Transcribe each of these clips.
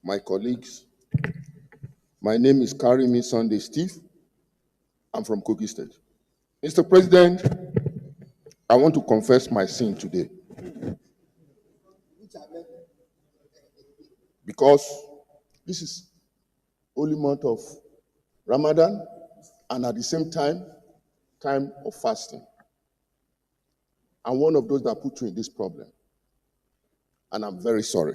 my colleagues, my name is Karimi Sunday Steve. I'm from Kogi State. Mr. President, I want to confess my sin today. Because this is holy month of Ramadan and at the same time of fasting. I'm one of those that put you in this problem. And I'm very sorry.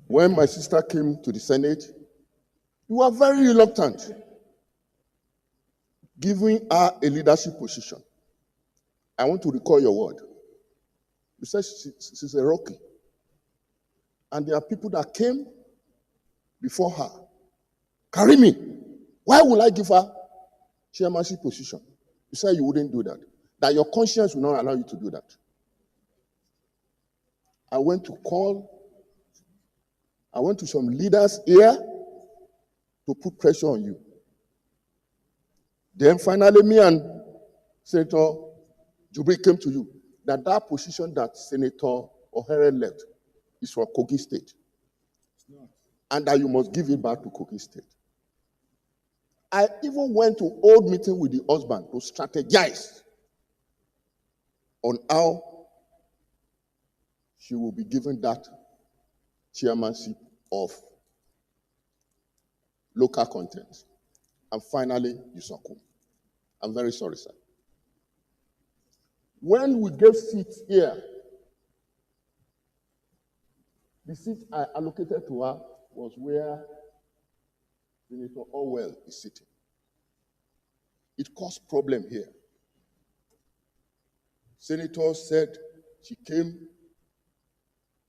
When my sister came to the Senate, you were very reluctant, giving her a leadership position. I want to recall your word. You said she's a rookie. And there are people that came before her. Karimi, why would I give her chairmanship position? You said you wouldn't do that. That your conscience will not allow you to do that. I went to some leaders here to put pressure on you. Then finally, me and Senator Jubri came to you that position that Senator Ohere left is for Kogi State. And that you must give it back to Kogi State. I even went to old meeting with the husband to strategize on how she will be given that chairmanship of local content. And finally, you succumb. I'm very sorry, sir. When we gave seats here, the seat I allocated to her was where Senator Orwell is sitting. It caused problem here. Senator said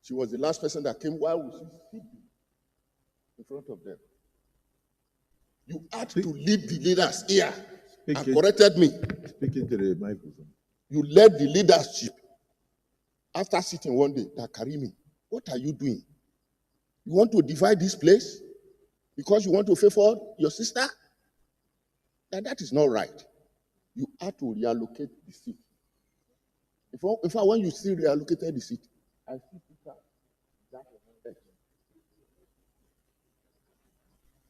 she was the last person that came. Why would she sit in front of them? You had to lead the leaders here and corrected me. Speaking to the microphone. You led the leadership after sitting one day. That Karimi, what are you doing? You want to divide this place because you want to favor your sister? That is not right. You have to reallocate the seat. In fact, when you still reallocated the seat, I see Peter.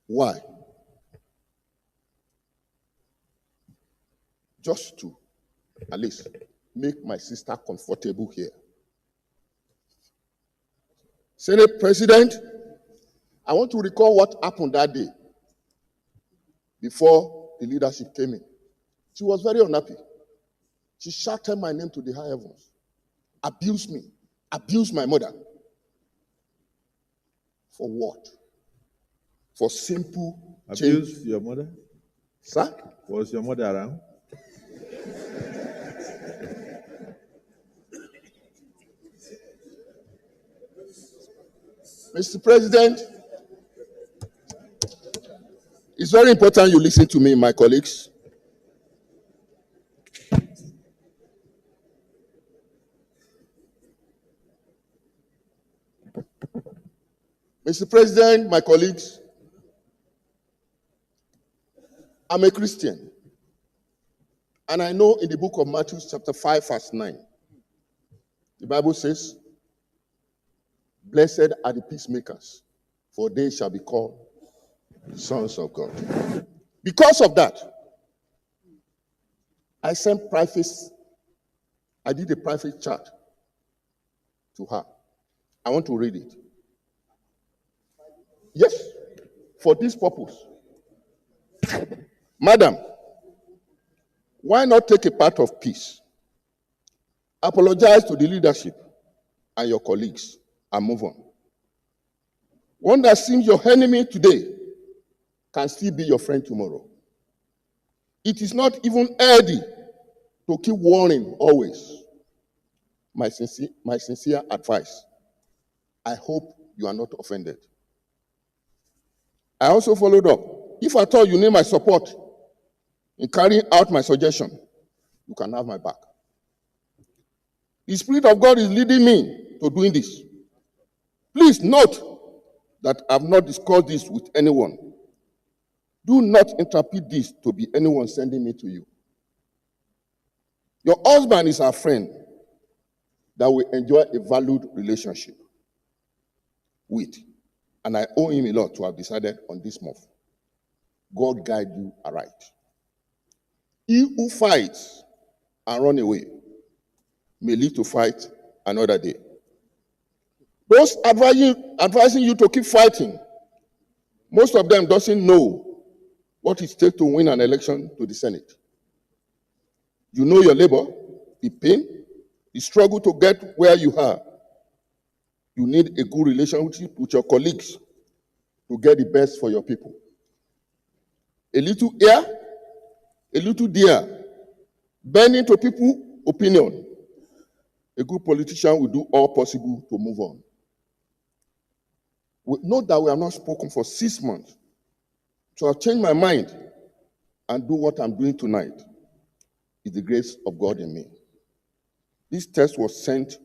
Why? Just to, at least, make my sister comfortable here. Senate President, I want to recall what happened that day before the leadership came in. She was very unhappy. She shouted my name to the high heavens, abused me, abused my mother. For what? For simple Abused change. your mother? Sir? Was your mother around? Mr. President, it's very important you listen to me, my colleagues. Mr. President, my colleagues, I'm a Christian. And I know in the book of Matthew chapter 5, verse 9, the Bible says, "Blessed are the peacemakers, for they shall be called sons of God." Because of that, I did a private chat to her. I want to read it. Yes, for this purpose. Madam, why not take a part of peace? Apologize to the leadership and your colleagues and move on. One that seems your enemy today can still be your friend tomorrow. It is not even healthy to keep warning always. My sincere advice. I hope you are not offended. I also followed up. If at all you need my support in carrying out my suggestion, you can have my back. The Spirit of God is leading me to doing this. Please note that I have not discussed this with anyone. Do not interpret this to be anyone sending me to you. Your husband is our friend that will enjoy a valued relationship. with. And I owe him a lot to have decided on this move. God guide you aright. He who fights and run away may live to fight another day. Those advising you to keep fighting, most of them doesn't know what it takes to win an election to the Senate. You know your labor, the pain, the struggle to get where you are. You need a good relationship with your colleagues to get the best for your people. A little here, a little there, bending to people's opinion. A good politician will do all possible to move on. Note that we have not spoken for 6 months. So I've changed my mind and do what I'm doing tonight. Is the grace of God in me. This text was sent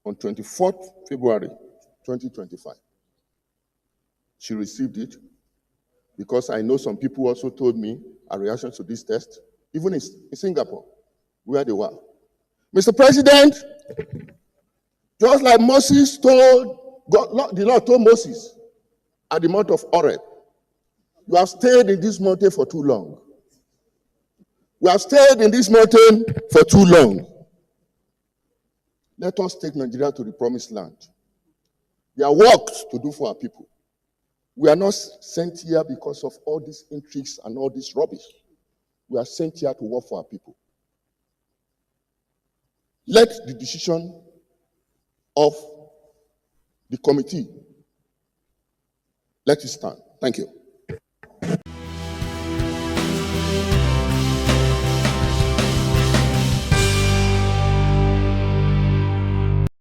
on 24th February 2025. She received it because I know some people also told me a reaction to this text, even in Singapore, where they were. Mr. President, just like Moses told God, the Lord told Moses at the mount of Horeb, you have stayed in this mountain for too long. We have stayed in this mountain for too long. Let us take Nigeria to the promised land. There are works to do for our people. We are not sent here because of all these intrigues and all this rubbish. We are sent here to work for our people. Let the decision of the committee, let it stand. Thank you.